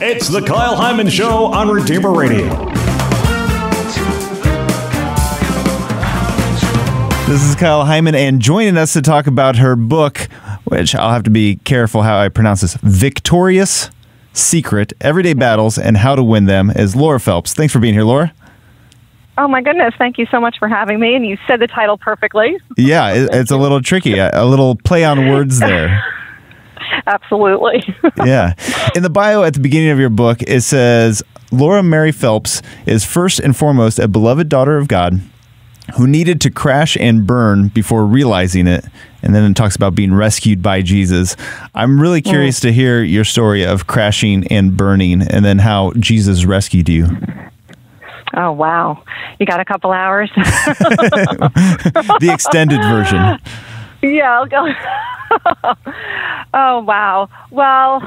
It's the Kyle Hyman Show on Redeemer Radio. This is Kyle Hyman, and joining us to talk about her book, which I'll have to be careful how I pronounce this, Victorious Secret, Everyday Battles and How to Win Them, is Laura Phelps. Thanks for being here, Laura. Oh, my goodness. Thank you so much for having me. And you said the title perfectly. Yeah, it's a little tricky. A little play on words there. Absolutely. Yeah. In the bio at the beginning of your book, it says, Laura Mary Phelps is first and foremost a beloved daughter of God who needed to crash and burn before realizing it. And then it talks about being rescued by Jesus. I'm really curious to hear your story of crashing and burning and then how Jesus rescued you. Oh, wow. You got a couple hours? The extended version. Yeah, I'll go. Oh, wow. Well,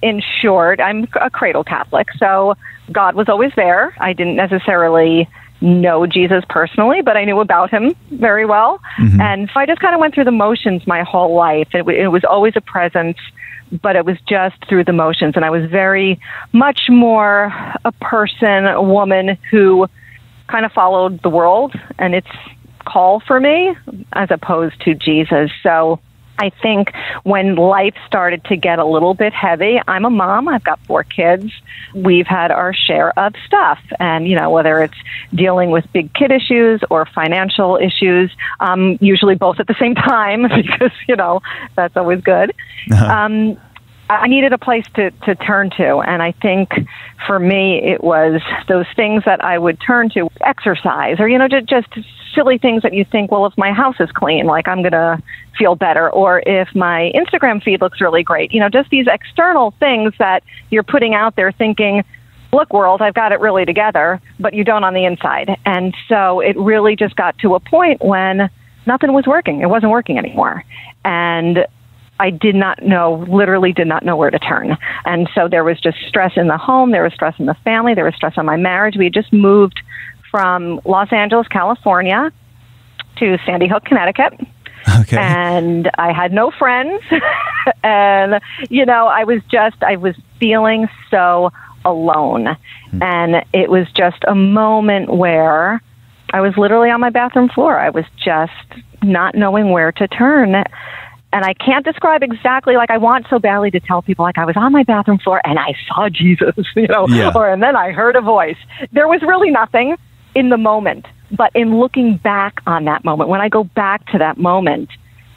in short, I'm a cradle Catholic, so God was always there. I didn't necessarily know Jesus personally, but I knew about him very well. Mm-hmm. And so I just kind of went through the motions my whole life. It was always a presence, but it was just through the motions. And I was very much more a person, a woman who kind of followed the world and its call for me as opposed to Jesus. So I think when life started to get a little bit heavy, I'm a mom. I've got 4 kids. We've had our share of stuff. And, whether it's dealing with big kid issues or financial issues, usually both at the same time because, that's always good. Uh-huh. I needed a place to turn to. And I think for me, it was those things that I would turn to, exercise or, just silly things that you think, well, if my house is clean, like I'm going to feel better. Or if my Instagram feed looks really great, just these external things that you're putting out there thinking, look, world, I've got it really together, but you don't on the inside. And so it really just got to a point when nothing was working. It wasn't working anymore. And I literally did not know where to turn. And so there was just stress in the home. There was stress in the family. There was stress on my marriage. We had just moved from Los Angeles, California to Sandy Hook, Connecticut. Okay. And I had no friends. And, I was feeling so alone. Mm-hmm. And it was just a moment where I was literally on my bathroom floor. I was just not knowing where to turn. And I can't describe exactly, I want so badly to tell people, I was on my bathroom floor and I saw Jesus, and then I heard a voice. There was really nothing in the moment. But in looking back on that moment, when I go back to that moment,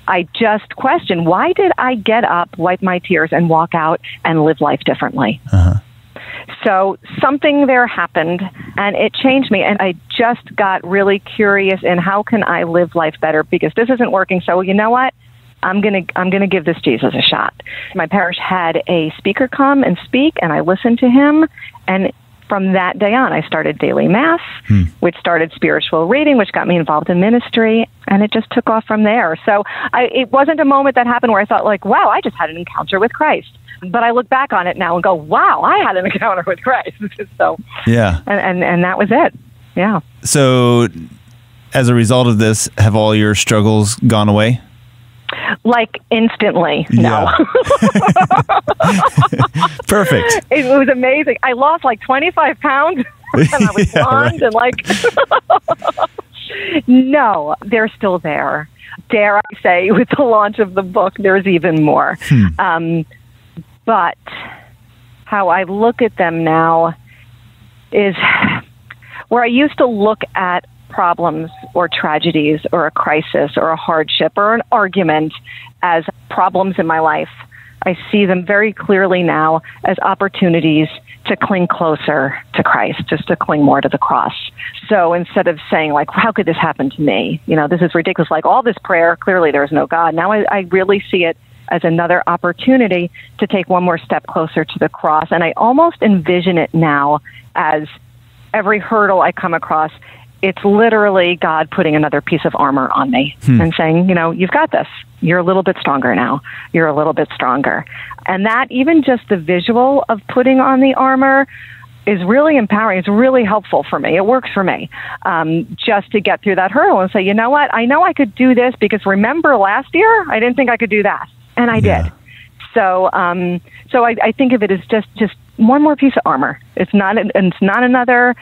I just question, why did I get up, wipe my tears, and walk out and live life differently? Uh-huh. So something there happened, and it changed me, and I just got really curious in how can I live life better, because this isn't working. So you know what? I'm gonna give this Jesus a shot. My parish had a speaker come and speak, and I listened to him, and from that day on, I started daily mass, which started spiritual reading, which got me involved in ministry, and it just took off from there. So it wasn't a moment that happened where I thought, wow, I just had an encounter with Christ. But I look back on it now and go, wow, I had an encounter with Christ. So yeah, and that was it. Yeah. So as a result of this, have all your struggles gone away? Instantly. No. Perfect. It was amazing. I lost 25 pounds and I was blonde and no, they're still there. Dare I say, with the launch of the book, there's even more. But how I look at them now is where I used to look at problems or tragedies or a crisis or a hardship or an argument as problems in my life. I see them very clearly now as opportunities to cling closer to Christ, just to cling more to the cross. So instead of saying, how could this happen to me? This is ridiculous. All this prayer, clearly there's no God. Now I really see it as another opportunity to take one more step closer to the cross. And I almost envision it now as every hurdle I come across, it's literally God putting another piece of armor on me and saying, you've got this. You're a little bit stronger now. You're a little bit stronger. And that, even just the visual of putting on the armor, is really empowering. It's really helpful for me. It works for me just to get through that hurdle and say, you know what? I know I could do this because remember last year, I didn't think I could do that. And I did. So, I think of it as just one more piece of armor. It's not another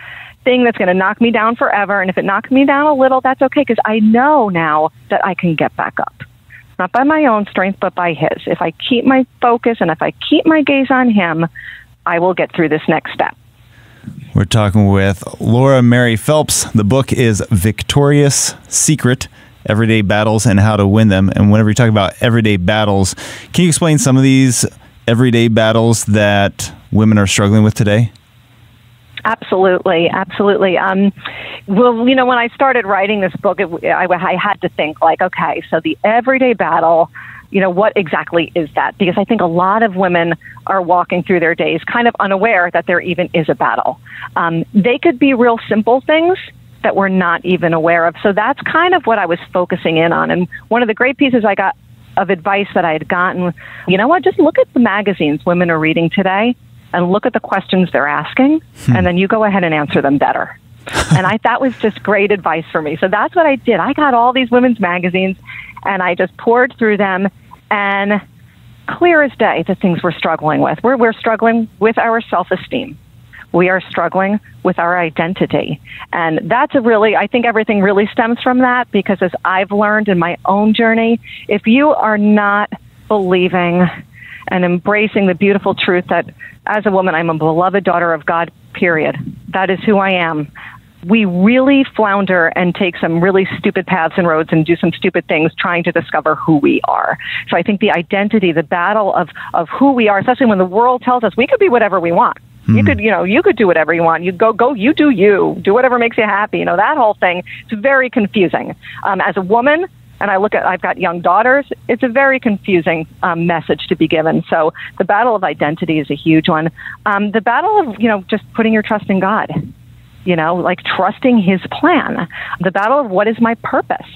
thing that's going to knock me down forever. And if it knocks me down a little, that's okay, because I know now that I can get back up. Not by my own strength, but by his. If I keep my focus and if I keep my gaze on him, I will get through this next step. We're talking with Laura Mary Phelps. The book is Victorious Secret: Everyday Battles and How to Win Them. And whenever you talk about everyday battles, can you explain some of these everyday battles that women are struggling with today? Absolutely. Well, when I started writing this book, I had to think like, okay, so the everyday battle, what exactly is that? Because I think a lot of women are walking through their days kind of unaware that there even is a battle. They could be real simple things that we're not even aware of. So that's kind of what I was focusing in on. And one of the great pieces I got of advice that I had gotten, just look at the magazines women are reading today and look at the questions they're asking, and then you go ahead and answer them better. And that was just great advice for me. So that's what I did. I got all these women's magazines, and I just poured through them, and clear as day, the things we're struggling with. We're struggling with our self-esteem. We are struggling with our identity. And that's I think everything really stems from that, because as I've learned in my own journey, if you are not believing and embracing the beautiful truth that as a woman, I'm a beloved daughter of God, period. That is who I am. We really flounder and take some really stupid paths and roads and do some stupid things trying to discover who we are. So I think the identity, the battle of who we are, especially when the world tells us we could be whatever we want. You could do whatever you want. You go, you do whatever makes you happy. That whole thing, it's very confusing. As a woman, and I've got young daughters, it's a very confusing message to be given. So the battle of identity is a huge one. The battle of, just putting your trust in God, like trusting his plan. The battle of what is my purpose.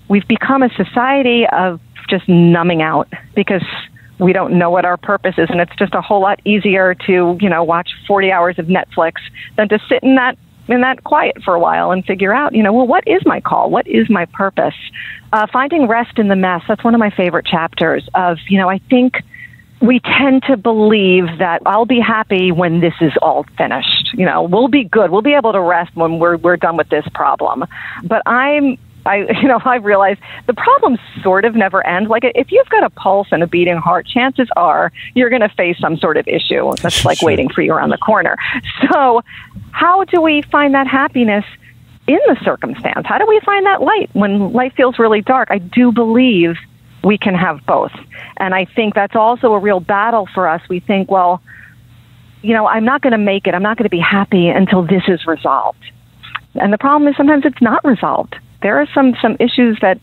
We've become a society of just numbing out because we don't know what our purpose is. And it's just a whole lot easier to, watch 40 hours of Netflix than to sit in that quiet for a while and figure out, what is my call? What is my purpose? Finding rest in the mess. That's one of my favorite chapters of, I think we tend to believe that I'll be happy when this is all finished. We'll be good. We'll be able to rest when we're done with this problem. But I realize the problems sort of never end. Like if you've got a pulse and a beating heart, chances are you're going to face some sort of issue that's like waiting for you around the corner. So how do we find that happiness in the circumstance? How do we find that light when life feels really dark? I do believe we can have both. And I think that's also a real battle for us. We think, well, I'm not going to make it. I'm not going to be happy until this is resolved. And the problem is sometimes it's not resolved. There are some issues that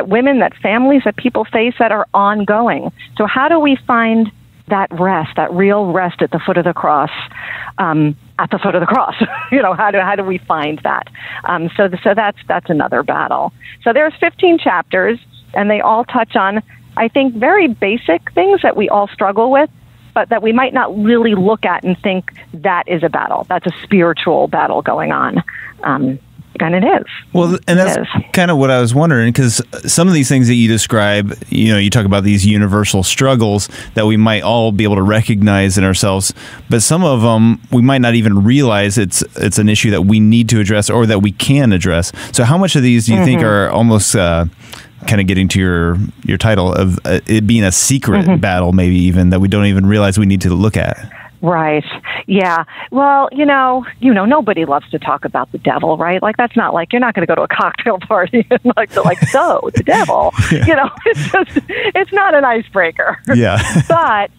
women, that families, that people face that are ongoing. So how do we find that rest, that real rest at the foot of the cross? At the foot of the cross, how do we find that? So that's another battle. So there's 15 chapters, and they all touch on, I think, very basic things that we all struggle with, but that we might not really look at and think that is a battle. That's a spiritual battle going on. And it is. Well, and that's kind of what I was wondering, because some of these things that you describe, you talk about these universal struggles that we might all be able to recognize in ourselves, but some of them we might not even realize it's an issue that we need to address or that we can address. So how much of these do you think are almost kind of getting to your title of it being a secret battle, maybe even, that we don't even realize we need to look at? Right. Yeah. Well, nobody loves to talk about the devil, right? Like, that's not like, you're not going to go to a cocktail party and so the devil, it's not an icebreaker. Yeah. But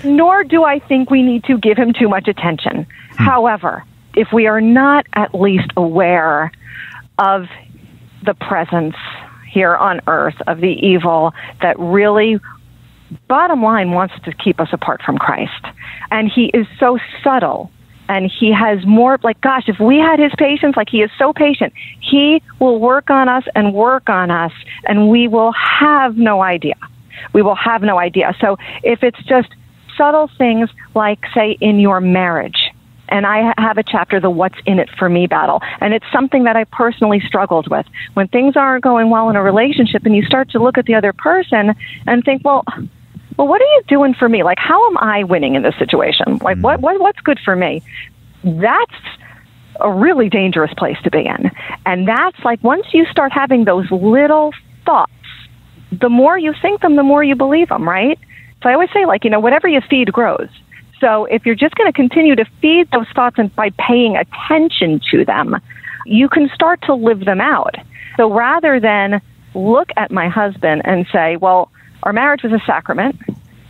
nor do I think we need to give him too much attention. However, if we are not at least aware of the presence here on earth of the evil that really, bottom line, wants to keep us apart from Christ. And he is so subtle, and he has more, if we had his patience, he is so patient, he will work on us, and we will have no idea. So if it's just subtle things like, say, in your marriage, and I have a chapter, the What's in It for Me battle, and it's something that I personally struggled with. When things aren't going well in a relationship and you start to look at the other person and think, well, well, what are you doing for me? Like, how am I winning in this situation? Like, what's good for me? That's a really dangerous place to be in. And that's like, once you start having those little thoughts, the more you think them, the more you believe them, right? So I always say, like, whatever you feed grows. So if you're just going to continue to feed those thoughts and by paying attention to them, you can start to live them out. So rather than look at my husband and say, well, our marriage was a sacrament.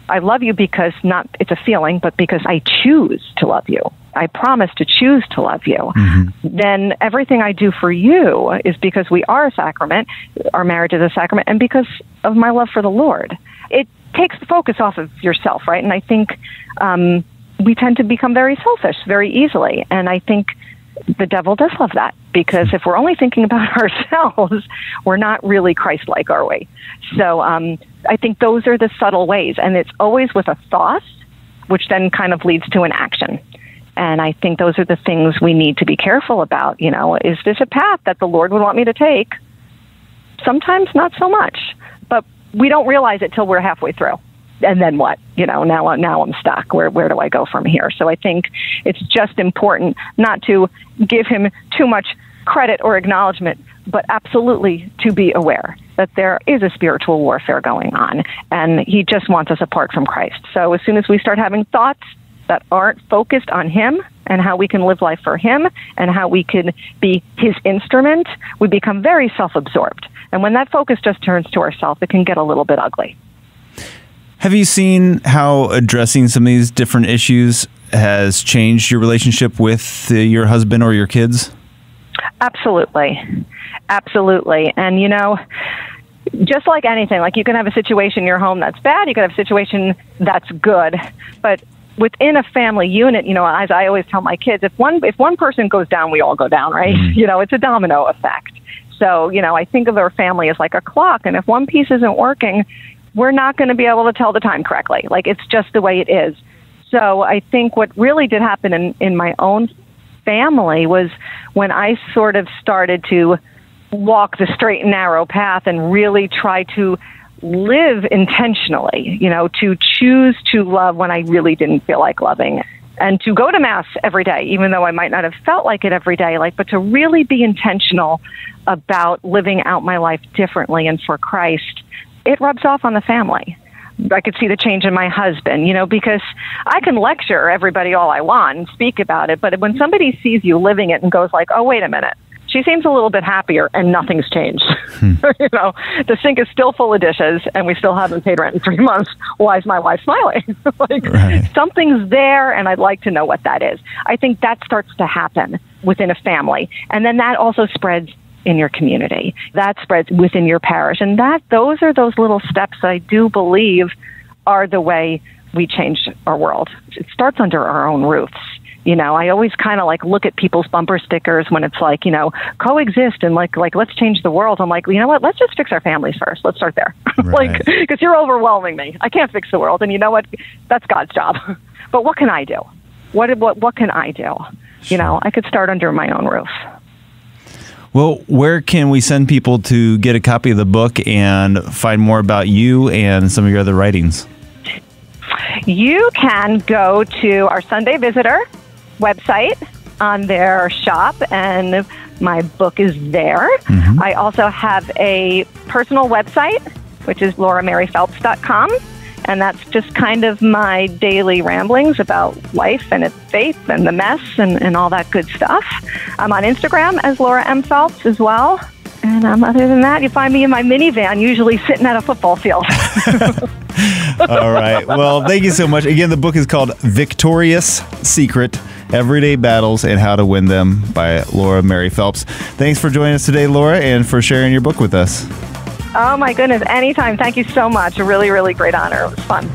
I love you because not it's a feeling, but because I choose to love you. I promise to choose to love you. Mm-hmm. Then everything I do for you is because we are a sacrament. Our marriage is a sacrament, and because of my love for the Lord. It takes the focus off of yourself, right? And I think we tend to become very selfish very easily. And I think the devil does love that, because if we're only thinking about ourselves, we're not really Christ-like, are we? So I think those are the subtle ways. And it's always with a thought, which then kind of leads to an action. And I think those are the things we need to be careful about. Is this a path that the Lord would want me to take? Sometimes not so much, but we don't realize it till we're halfway through. And then what? Now I'm stuck. Where do I go from here? So I think it's just important not to give him too much credit or acknowledgement, but absolutely to be aware that there is a spiritual warfare going on, and he just wants us apart from Christ. So as soon as we start having thoughts that aren't focused on him and how we can live life for him and how we can be his instrument, we become very self-absorbed. And when that focus just turns to ourselves, it can get a little bit ugly. Have you seen how addressing some of these different issues has changed your relationship with your husband or your kids? Absolutely. Absolutely. And, just like anything, like you can have a situation in your home that's bad, you can have a situation that's good, but within a family unit, as I always tell my kids, if one person goes down, we all go down, right? Mm-hmm. It's a domino effect. So, I think of our family as like a clock, and if one piece isn't working, we're not going to be able to tell the time correctly. Like, it's just the way it is. So I think what really did happen in my own family was when I sort of started to walk the straight and narrow path and really try to live intentionally, to choose to love when I really didn't feel like loving, and to go to Mass every day, even though I might not have felt like it every day, but to really be intentional about living out my life differently and for Christ. It rubs off on the family. I could see the change in my husband, because I can lecture everybody all I want and speak about it, but when somebody sees you living it and goes like, oh, wait a minute, she seems a little bit happier and nothing's changed. The sink is still full of dishes and we still haven't paid rent in 3 months. Why is my wife smiling? Right. Something's there, and I'd like to know what that is. I think that starts to happen within a family. And then that also spreads in your community. That spreads within your parish. And those are those little steps I do believe are the way we change our world. It starts under our own roofs. I always kind of look at people's bumper stickers when it's like, coexist and like let's change the world. I'm like, you know what? Let's just fix our families first. Let's start there. Right. Because you're overwhelming me. I can't fix the world. And you know what? That's God's job. But what can I do? What can I do? Sure. I could start under my own roof. Well, where can we send people to get a copy of the book and find more about you and some of your other writings? You can go to our Sunday Visitor website on their shop, and my book is there. Mm-hmm. I also have a personal website, which is lauramaryphelps.com, and that's just kind of my daily ramblings about life and its faith and the mess and all that good stuff. I'm on Instagram as Laura M. Phelps as well. And other than that, you find me in my minivan, usually sitting at a football field. All right. Well, thank you so much. Again, the book is called Victorious Secret: Everyday Battles and How to Win Them by Laura Mary Phelps. Thanks for joining us today, Laura, and for sharing your book with us. Oh, my goodness. Anytime. Thank you so much. A really, really great honor. It was fun.